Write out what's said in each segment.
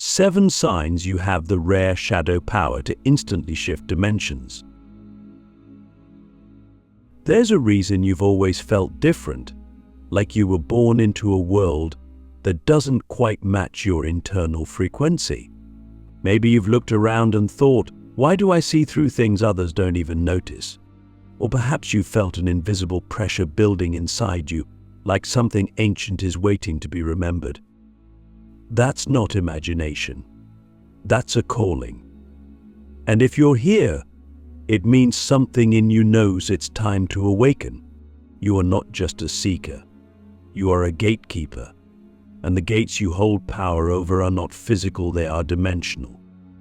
7 signs you have the rare shadow power to instantly shift dimensions. There's a reason you've always felt different, like you were born into a world that doesn't quite match your internal frequency. Maybe you've looked around and thought, why do I see through things others don't even notice? Or perhaps you felt an invisible pressure building inside you, like something ancient is waiting to be remembered. That's not imagination. That's a calling. And if you're here, it means something in you knows it's time to awaken. You are not just a seeker. You are a gatekeeper. And the gates you hold power over are not physical, they are dimensional.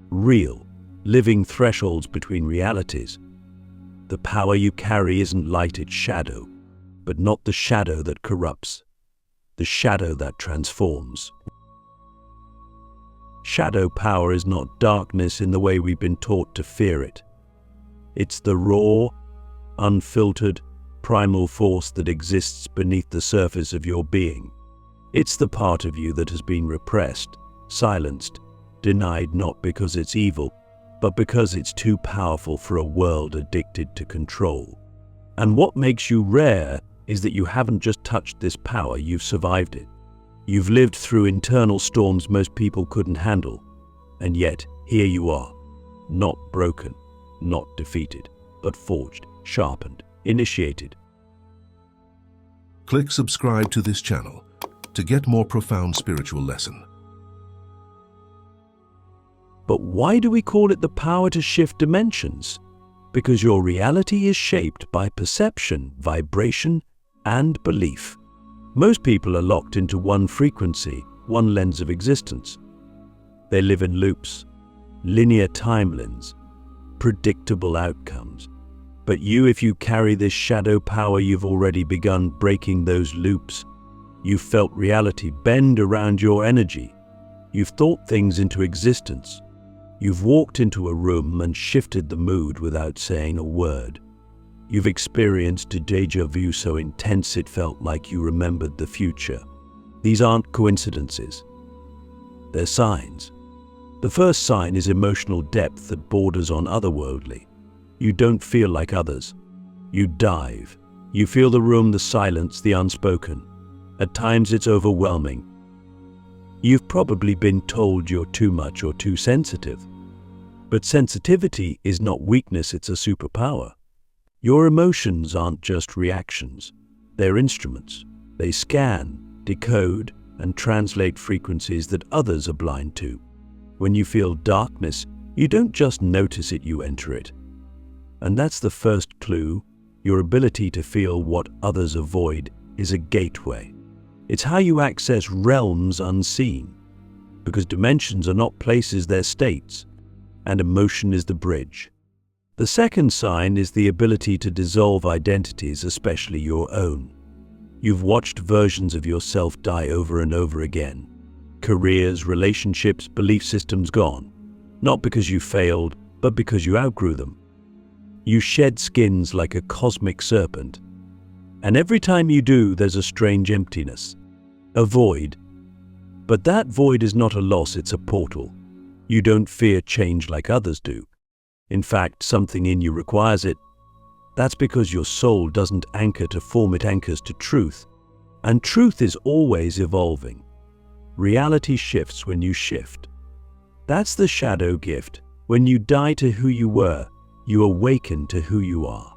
Real, living thresholds between realities. The power you carry isn't light, it's shadow. But not the shadow that corrupts. The shadow that transforms. Shadow power is not darkness in the way we've been taught to fear it. It's the raw, unfiltered, primal force that exists beneath the surface of your being. It's the part of you that has been repressed, silenced, denied, not because it's evil, but because it's too powerful for a world addicted to control. And what makes you rare is that you haven't just touched this power, you've survived it. You've lived through internal storms most people couldn't handle, and yet here you are, not broken, not defeated, but forged, sharpened, initiated. Click subscribe to this channel to get more profound spiritual lesson. But why do we call it the power to shift dimensions? Because your reality is shaped by perception, vibration, and belief. Most people are locked into one frequency, one lens of existence. They live in loops, linear timelines, predictable outcomes. But if you carry this shadow power, you've already begun breaking those loops. You've felt reality bend around your energy. You've thought things into existence. You've walked into a room and shifted the mood without saying a word. You've experienced a déjà vu so intense it felt like you remembered the future. These aren't coincidences. They're signs. The first sign is emotional depth that borders on otherworldly. You don't feel like others. You dive. You feel the room, the silence, the unspoken. At times it's overwhelming. You've probably been told you're too much or too sensitive. But sensitivity is not weakness, it's a superpower. Your emotions aren't just reactions. They're instruments. They scan, decode, and translate frequencies that others are blind to. When you feel darkness, you don't just notice it, you enter it. And that's the first clue. Your ability to feel what others avoid is a gateway. It's how you access realms unseen. Because dimensions are not places, they're states. And emotion is the bridge. The second sign is the ability to dissolve identities, especially your own. You've watched versions of yourself die over and over again. Careers, relationships, belief systems gone. Not because you failed, but because you outgrew them. You shed skins like a cosmic serpent. And every time you do, there's a strange emptiness. A void. But that void is not a loss, it's a portal. You don't fear change like others do. In fact, something in you requires it. That's because your soul doesn't anchor to form, it anchors to truth. And truth is always evolving. Reality shifts when you shift. That's the shadow gift. When you die to who you were, you awaken to who you are.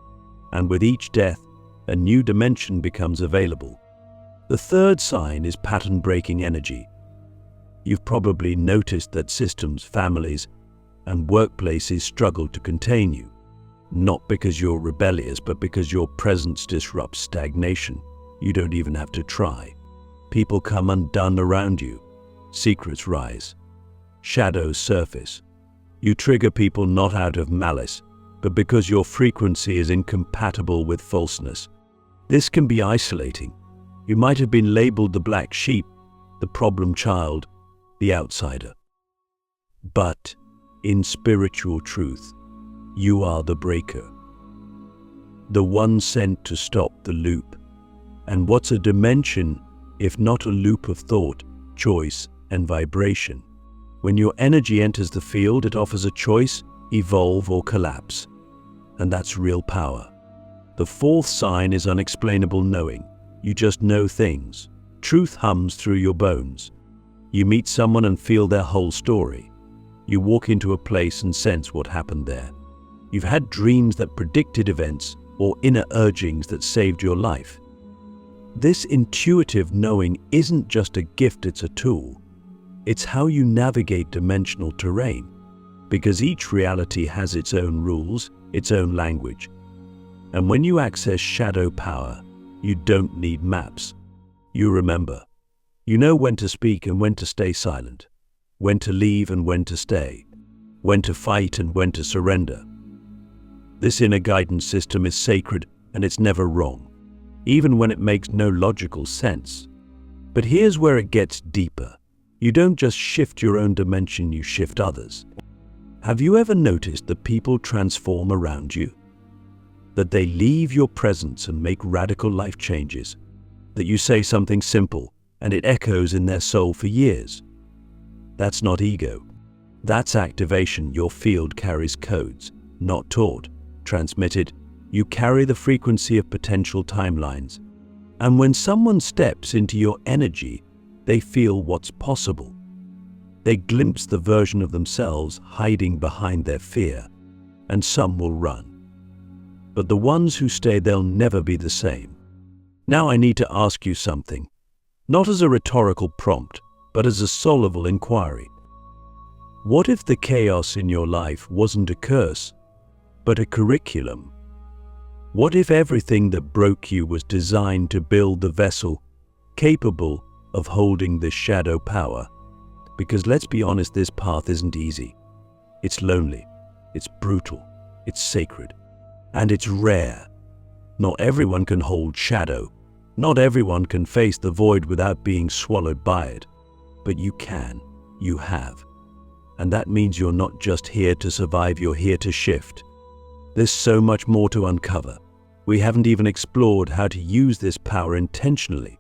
And with each death, a new dimension becomes available. The third sign is pattern-breaking energy. You've probably noticed that systems, families, and workplaces struggle to contain you. Not because you're rebellious, but because your presence disrupts stagnation. You don't even have to try. People come undone around you. Secrets rise. Shadows surface. You trigger people not out of malice, but because your frequency is incompatible with falseness. This can be isolating. You might have been labeled the black sheep, the problem child, the outsider. But in spiritual truth, you are the breaker. The one sent to stop the loop. And what's a dimension if not a loop of thought, choice, and vibration? When your energy enters the field, it offers a choice: evolve or collapse. And that's real power. The fourth sign is unexplainable knowing. You just know things. Truth hums through your bones. You meet someone and feel their whole story. You walk into a place and sense what happened there. You've had dreams that predicted events or inner urgings that saved your life. This intuitive knowing isn't just a gift, it's a tool. It's how you navigate dimensional terrain, because each reality has its own rules, its own language. And when you access shadow power, you don't need maps. You remember. You know when to speak and when to stay silent, when to leave and when to stay, when to fight and when to surrender. This inner guidance system is sacred and it's never wrong, even when it makes no logical sense. But here's where it gets deeper. You don't just shift your own dimension, you shift others. Have you ever noticed that people transform around you? That they leave your presence and make radical life changes? That you say something simple and it echoes in their soul for years? That's not ego. That's activation. Your field carries codes, not taught, transmitted. You carry the frequency of potential timelines. And when someone steps into your energy, they feel what's possible. They glimpse the version of themselves hiding behind their fear, and some will run. But the ones who stay, they'll never be the same. Now I need to ask you something, not as a rhetorical prompt, but as a soulful inquiry. What if the chaos in your life wasn't a curse, but a curriculum? What if everything that broke you was designed to build the vessel capable of holding this shadow power? Because let's be honest, this path isn't easy. It's lonely, it's brutal, it's sacred, and it's rare. Not everyone can hold shadow. Not everyone can face the void without being swallowed by it. But you can, you have. And that means you're not just here to survive, you're here to shift. There's so much more to uncover. We haven't even explored how to use this power intentionally.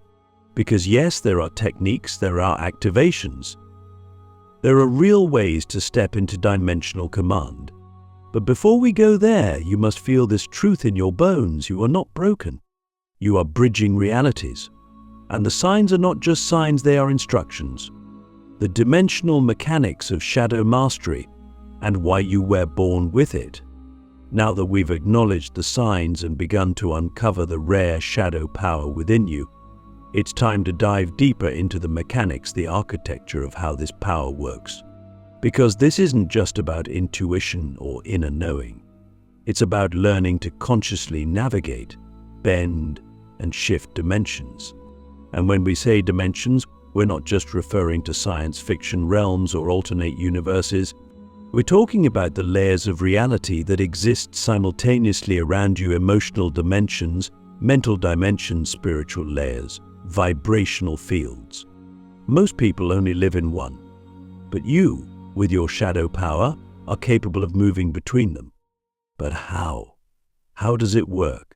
Because yes, there are techniques, there are activations. There are real ways to step into dimensional command. But before we go there, you must feel this truth in your bones. You are not broken. You are bridging realities. And the signs are not just signs, they are instructions. The dimensional mechanics of shadow mastery and why you were born with it. Now that we've acknowledged the signs and begun to uncover the rare shadow power within you, it's time to dive deeper into the mechanics, the architecture of how this power works. Because this isn't just about intuition or inner knowing. It's about learning to consciously navigate, bend, and shift dimensions. And when we say dimensions, we're not just referring to science fiction realms or alternate universes. We're talking about the layers of reality that exist simultaneously around you: emotional dimensions, mental dimensions, spiritual layers, vibrational fields. Most people only live in one, but you, with your shadow power, are capable of moving between them. But how? How does it work?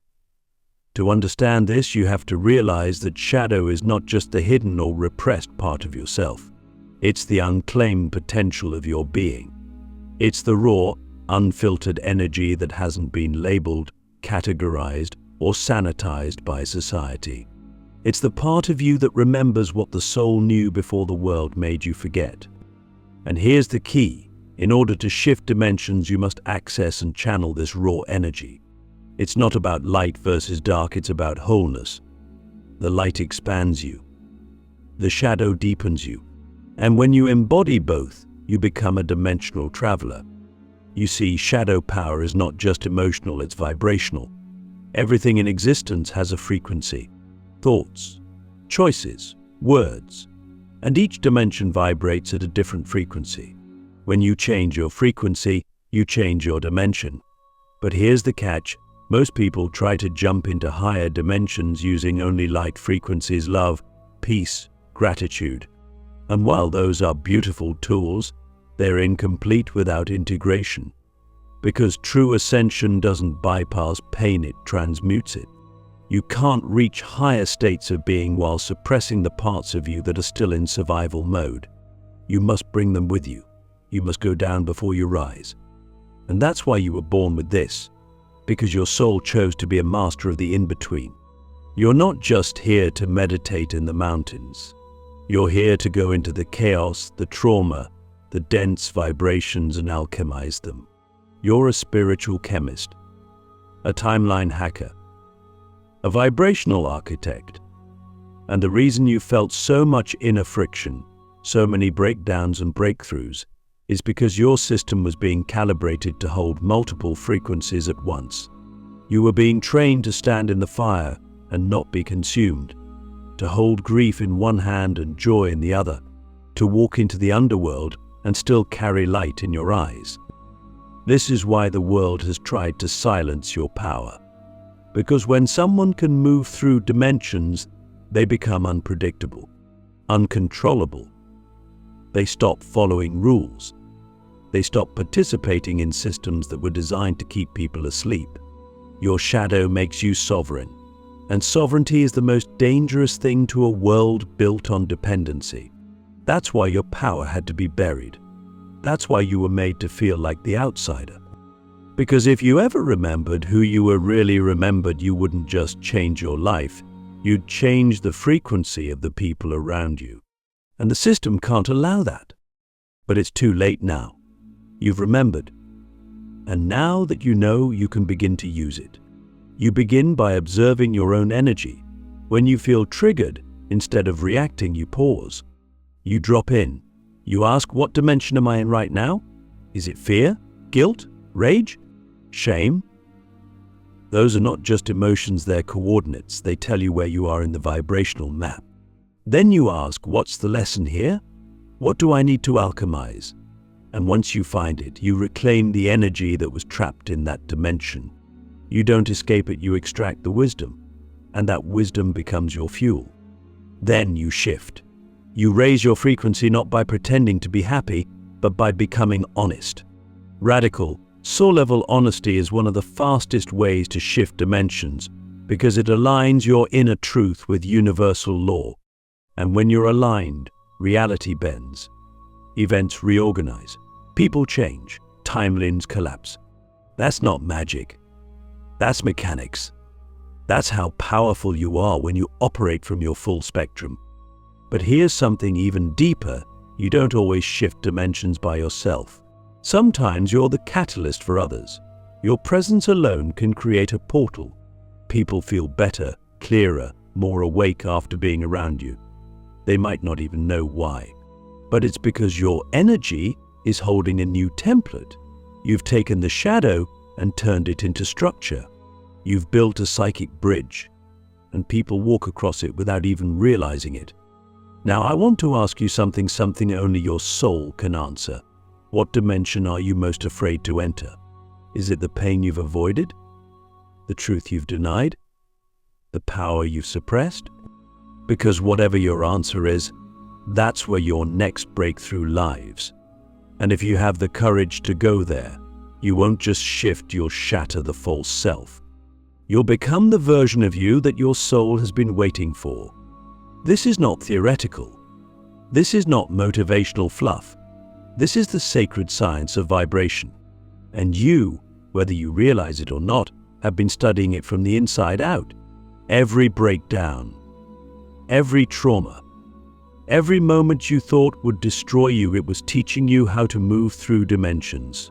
To understand this, you have to realize that shadow is not just the hidden or repressed part of yourself. It's the unclaimed potential of your being. It's the raw, unfiltered energy that hasn't been labeled, categorized, or sanitized by society. It's the part of you that remembers what the soul knew before the world made you forget. And here's the key. In order to shift dimensions, you must access and channel this raw energy. It's not about light versus dark, it's about wholeness. The light expands you. The shadow deepens you. And when you embody both, you become a dimensional traveler. You see, shadow power is not just emotional, it's vibrational. Everything in existence has a frequency. Thoughts, choices, words. And each dimension vibrates at a different frequency. When you change your frequency, you change your dimension. But here's the catch. Most people try to jump into higher dimensions using only light frequencies: love, peace, gratitude. And while those are beautiful tools, they're incomplete without integration. Because true ascension doesn't bypass pain, it transmutes it. You can't reach higher states of being while suppressing the parts of you that are still in survival mode. You must bring them with you. You must go down before you rise. And that's why you were born with this, because your soul chose to be a master of the in-between. You're not just here to meditate in the mountains. You're here to go into the chaos, the trauma, the dense vibrations and alchemize them. You're a spiritual chemist, a timeline hacker, a vibrational architect. And the reason you felt so much inner friction, so many breakdowns and breakthroughs, is because your system was being calibrated to hold multiple frequencies at once. You were being trained to stand in the fire and not be consumed, to hold grief in one hand and joy in the other, to walk into the underworld and still carry light in your eyes. This is why the world has tried to silence your power. Because when someone can move through dimensions, they become unpredictable, uncontrollable. They stop following rules. They stop participating in systems that were designed to keep people asleep. Your shadow makes you sovereign, and sovereignty is the most dangerous thing to a world built on dependency. That's why your power had to be buried. That's why you were made to feel like the outsider. Because if you ever remembered who you were really remembered, you wouldn't just change your life, you'd change the frequency of the people around you. And the system can't allow that. But it's too late now. You've remembered. And now that you know, you can begin to use it. You begin by observing your own energy. When you feel triggered, instead of reacting, you pause. You drop in. You ask, what dimension am I in right now? Is it fear, guilt, rage, shame? Those are not just emotions, they're coordinates. They tell you where you are in the vibrational map. Then you ask, what's the lesson here? What do I need to alchemize? And once you find it, you reclaim the energy that was trapped in that dimension. You don't escape it, you extract the wisdom, and that wisdom becomes your fuel. Then you shift. You raise your frequency not by pretending to be happy, but by becoming honest. Radical, soul-level honesty is one of the fastest ways to shift dimensions because it aligns your inner truth with universal law. And when you're aligned, reality bends. Events reorganize. People change. Timelines collapse. That's not magic. That's mechanics. That's how powerful you are when you operate from your full spectrum. But here's something even deeper. You don't always shift dimensions by yourself. Sometimes you're the catalyst for others. Your presence alone can create a portal. People feel better, clearer, more awake after being around you. They might not even know why. But it's because your energy is holding a new template. You've taken the shadow and turned it into structure. You've built a psychic bridge, and people walk across it without even realizing it. Now I want to ask you something only your soul can answer. What dimension are you most afraid to enter? Is it the pain you've avoided? The truth you've denied? The power you've suppressed? Because whatever your answer is, that's where your next breakthrough lies. And if you have the courage to go there, you won't just shift, you'll shatter the false self. You'll become the version of you that your soul has been waiting for. This is not theoretical. This is not motivational fluff. This is the sacred science of vibration. And you, whether you realize it or not, have been studying it from the inside out. Every breakdown, every trauma, every moment you thought would destroy you, it was teaching you how to move through dimensions.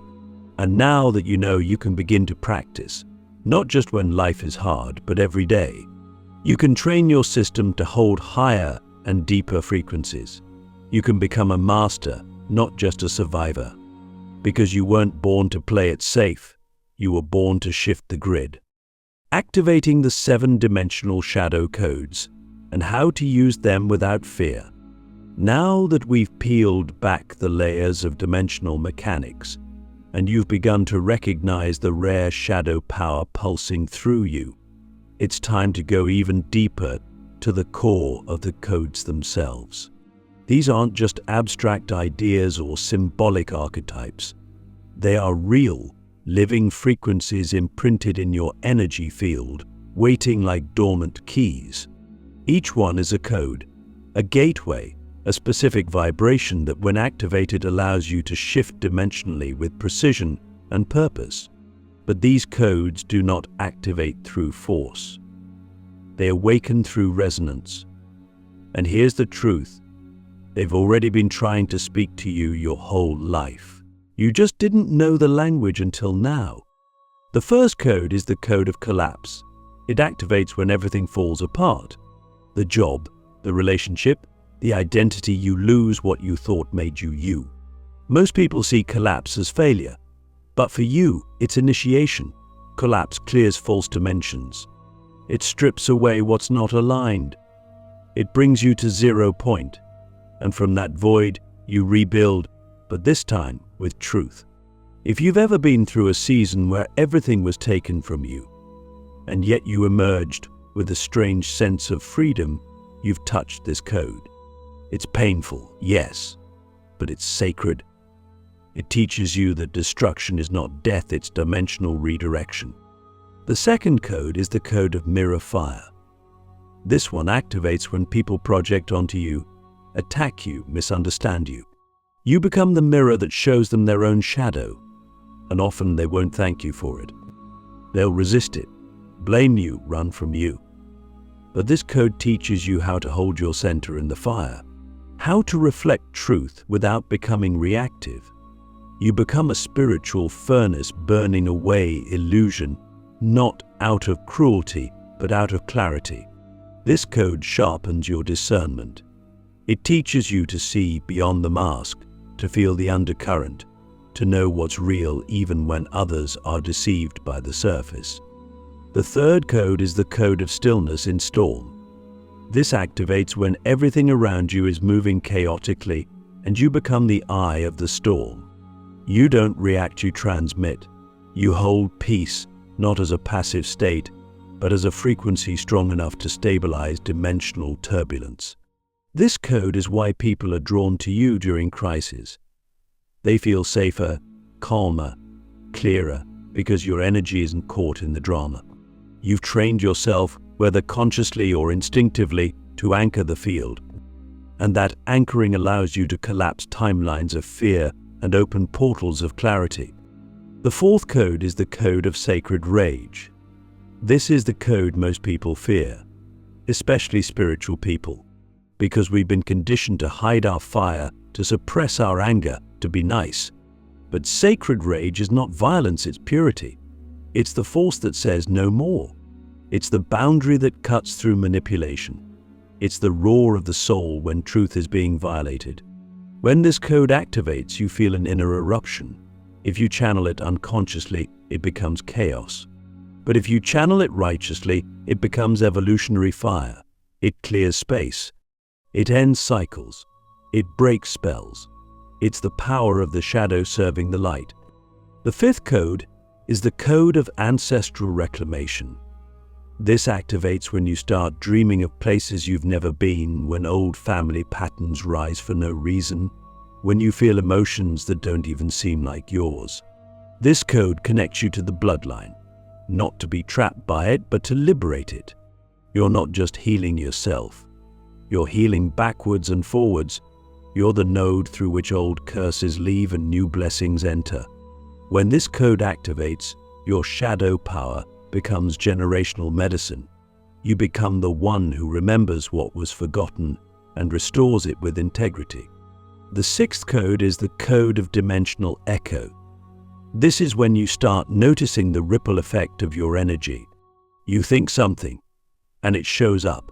And now that you know, you can begin to practice, not just when life is hard, but every day. You can train your system to hold higher and deeper frequencies. You can become a master, not just a survivor. Because you weren't born to play it safe, you were born to shift the grid. Activating the 7-dimensional shadow codes and how to use them without fear. Now that we've peeled back the layers of dimensional mechanics, and you've begun to recognize the rare shadow power pulsing through you, it's time to go even deeper to the core of the codes themselves. These aren't just abstract ideas or symbolic archetypes. They are real, living frequencies imprinted in your energy field, waiting like dormant keys. Each one is a code, a gateway, a specific vibration that when activated allows you to shift dimensionally with precision and purpose. But these codes do not activate through force. They awaken through resonance. And here's the truth. They've already been trying to speak to you your whole life. You just didn't know the language until now. The first code is the code of collapse. It activates when everything falls apart. The job, the relationship, the identity. You lose what you thought made you you. Most people see collapse as failure. But for you, it's initiation. Collapse clears false dimensions. It strips away what's not aligned. It brings you to 0 point. And from that void, you rebuild, but this time with truth. If you've ever been through a season where everything was taken from you, and yet you emerged with a strange sense of freedom, you've touched this code. It's painful, yes, but it's sacred. It teaches you that destruction is not death, it's dimensional redirection. The second code is the code of mirror fire. This one activates when people project onto you, attack you, misunderstand you. You become the mirror that shows them their own shadow, and often they won't thank you for it. They'll resist it, blame you, run from you. But this code teaches you how to hold your center in the fire, how to reflect truth without becoming reactive. You become a spiritual furnace burning away illusion, not out of cruelty, but out of clarity. This code sharpens your discernment. It teaches you to see beyond the mask, to feel the undercurrent, to know what's real even when others are deceived by the surface. The third code is the code of stillness in storm. This activates when everything around you is moving chaotically and you become the eye of the storm. You don't react, you transmit. You hold peace, not as a passive state, but as a frequency strong enough to stabilize dimensional turbulence. This code is why people are drawn to you during crises. They feel safer, calmer, clearer, because your energy isn't caught in the drama. You've trained yourself, whether consciously or instinctively, to anchor the field. And that anchoring allows you to collapse timelines of fear and open portals of clarity. The fourth code is the code of sacred rage. This is the code most people fear, especially spiritual people, because we've been conditioned to hide our fire, to suppress our anger, to be nice. But sacred rage is not violence, it's purity. It's the force that says no more. It's the boundary that cuts through manipulation. It's the roar of the soul when truth is being violated. When this code activates, you feel an inner eruption. If you channel it unconsciously, it becomes chaos. But if you channel it righteously, it becomes evolutionary fire. It clears space. It ends cycles. It breaks spells. It's the power of the shadow serving the light. The fifth code is the code of ancestral reclamation. This activates when you start dreaming of places you've never been, when old family patterns rise for no reason, when you feel emotions that don't even seem like yours. This code connects you to the bloodline, not to be trapped by it, but to liberate it. You're not just healing yourself. You're healing backwards and forwards. You're the node through which old curses leave and new blessings enter. When this code activates, your shadow power becomes generational medicine. You become the one who remembers what was forgotten and restores it with integrity. The sixth code is the code of dimensional echo. This is when you start noticing the ripple effect of your energy. You think something, and it shows up.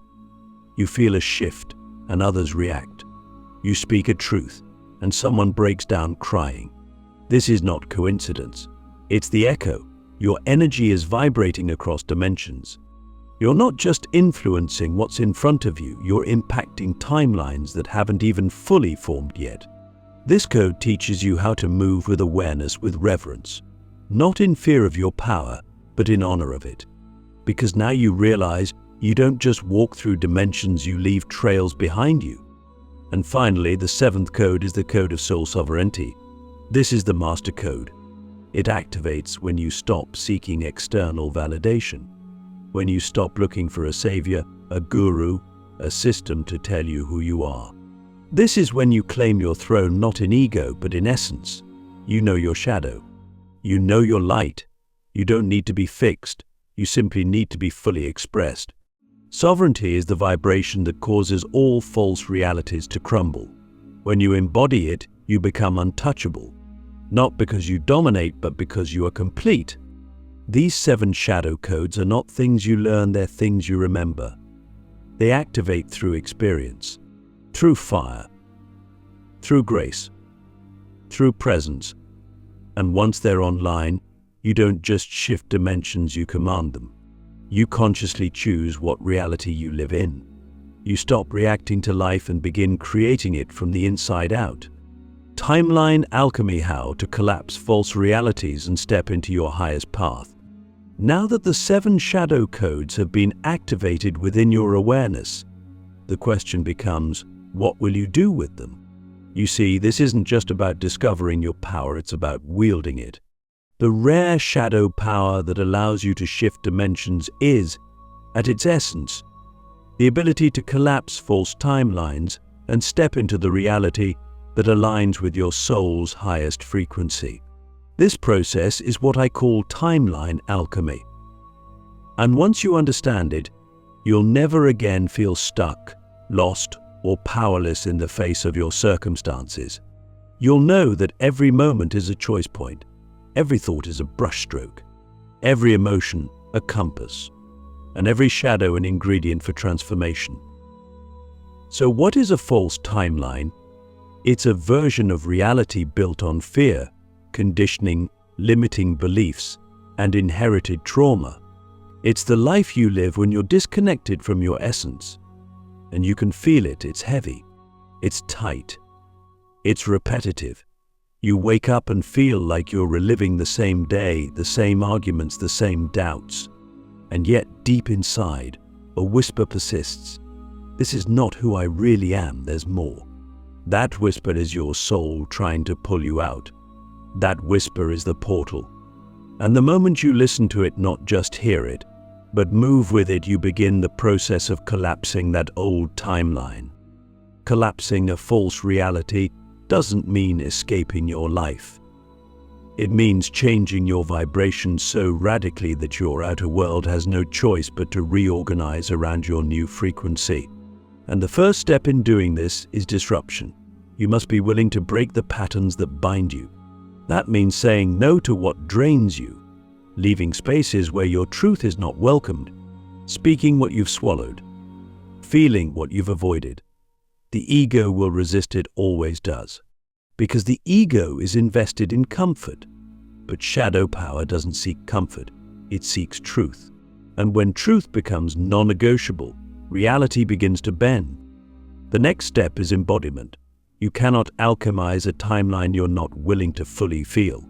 You feel a shift, and others react. You speak a truth, and someone breaks down crying. This is not coincidence. It's the echo. Your energy is vibrating across dimensions. You're not just influencing what's in front of you, you're impacting timelines that haven't even fully formed yet. This code teaches you how to move with awareness, with reverence, not in fear of your power, but in honor of it. Because now you realize you don't just walk through dimensions, you leave trails behind you. And finally, the seventh code is the code of soul sovereignty. This is the master code. It activates when you stop seeking external validation, when you stop looking for a savior, a guru, a system to tell you who you are. This is when you claim your throne not in ego but in essence. You know your shadow. You know your light. You don't need to be fixed. You simply need to be fully expressed. Sovereignty is the vibration that causes all false realities to crumble. When you embody it, you become untouchable. Not because you dominate, but because you are complete. These 7 shadow codes are not things you learn, they're things you remember. They activate through experience, through fire, through grace, through presence. And once they're online, you don't just shift dimensions, you command them. You consciously choose what reality you live in. You stop reacting to life and begin creating it from the inside out. Timeline alchemy: how to collapse false realities and step into your highest path. Now that the 7 shadow codes have been activated within your awareness, the question becomes, what will you do with them? You see, this isn't just about discovering your power, it's about wielding it. The rare shadow power that allows you to shift dimensions is, at its essence, the ability to collapse false timelines and step into the reality that aligns with your soul's highest frequency. This process is what I call timeline alchemy. And once you understand it, you'll never again feel stuck, lost, or powerless in the face of your circumstances. You'll know that every moment is a choice point, every thought is a brushstroke, every emotion a compass, and every shadow an ingredient for transformation. So what is a false timeline? It's a version of reality built on fear, conditioning, limiting beliefs, and inherited trauma. It's the life you live when you're disconnected from your essence. And you can feel it. It's heavy. It's tight. It's repetitive. You wake up and feel like you're reliving the same day, the same arguments, the same doubts. And yet, deep inside, a whisper persists. This is not who I really am, there's more. That whisper is your soul trying to pull you out. That whisper is the portal. And the moment you listen to it, not just hear it, but move with it, you begin the process of collapsing that old timeline. Collapsing a false reality doesn't mean escaping your life. It means changing your vibration so radically that your outer world has no choice but to reorganize around your new frequency. And the first step in doing this is disruption. You must be willing to break the patterns that bind you. That means saying no to what drains you, leaving spaces where your truth is not welcomed, speaking what you've swallowed, feeling what you've avoided. The ego will resist it, always does, because the ego is invested in comfort. But shadow power doesn't seek comfort, it seeks truth. And when truth becomes non-negotiable, reality begins to bend. The next step is embodiment. You cannot alchemize a timeline you're not willing to fully feel.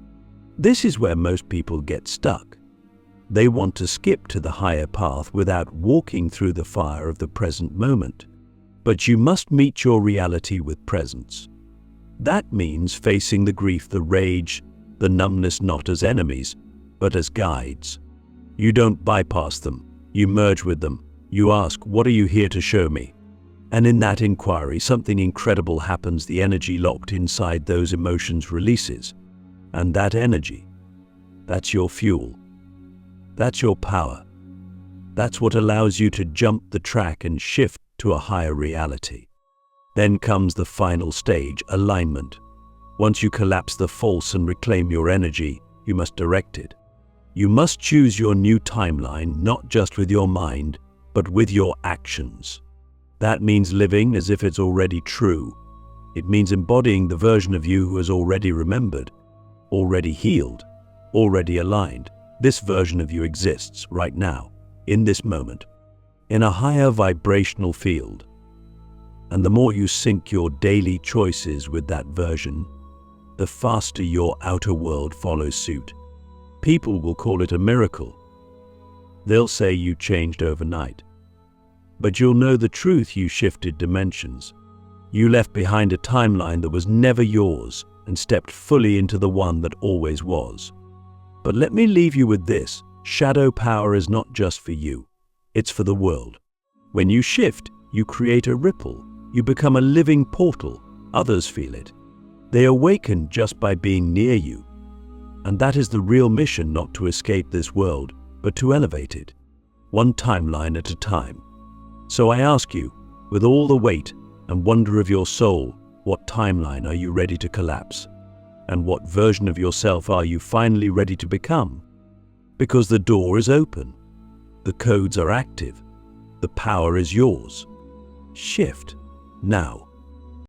This is where most people get stuck. They want to skip to the higher path without walking through the fire of the present moment. But you must meet your reality with presence. That means facing the grief, the rage, the numbness not as enemies, but as guides. You don't bypass them, you merge with them. You ask, what are you here to show me? And in that inquiry, something incredible happens. The energy locked inside those emotions releases. And that energy, that's your fuel. That's your power. That's what allows you to jump the track and shift to a higher reality. Then comes the final stage, alignment. Once you collapse the false and reclaim your energy, you must direct it. You must choose your new timeline, not just with your mind, but with your actions. That means living as if it's already true. It means embodying the version of you who has already remembered, already healed, already aligned. This version of you exists right now, in this moment, in a higher vibrational field. And the more you sync your daily choices with that version, the faster your outer world follows suit. People will call it a miracle. They'll say you changed overnight. But you'll know the truth: you shifted dimensions. You left behind a timeline that was never yours and stepped fully into the one that always was. But let me leave you with this: shadow power is not just for you, it's for the world. When you shift, you create a ripple, You become a living portal. Others feel it. They awaken just by being near you. And that is the real mission, not to escape this world, but to elevate it, one timeline at a time. So I ask you, with all the weight and wonder of your soul, what timeline are you ready to collapse? And what version of yourself are you finally ready to become? Because the door is open. The codes are active. The power is yours. Shift now.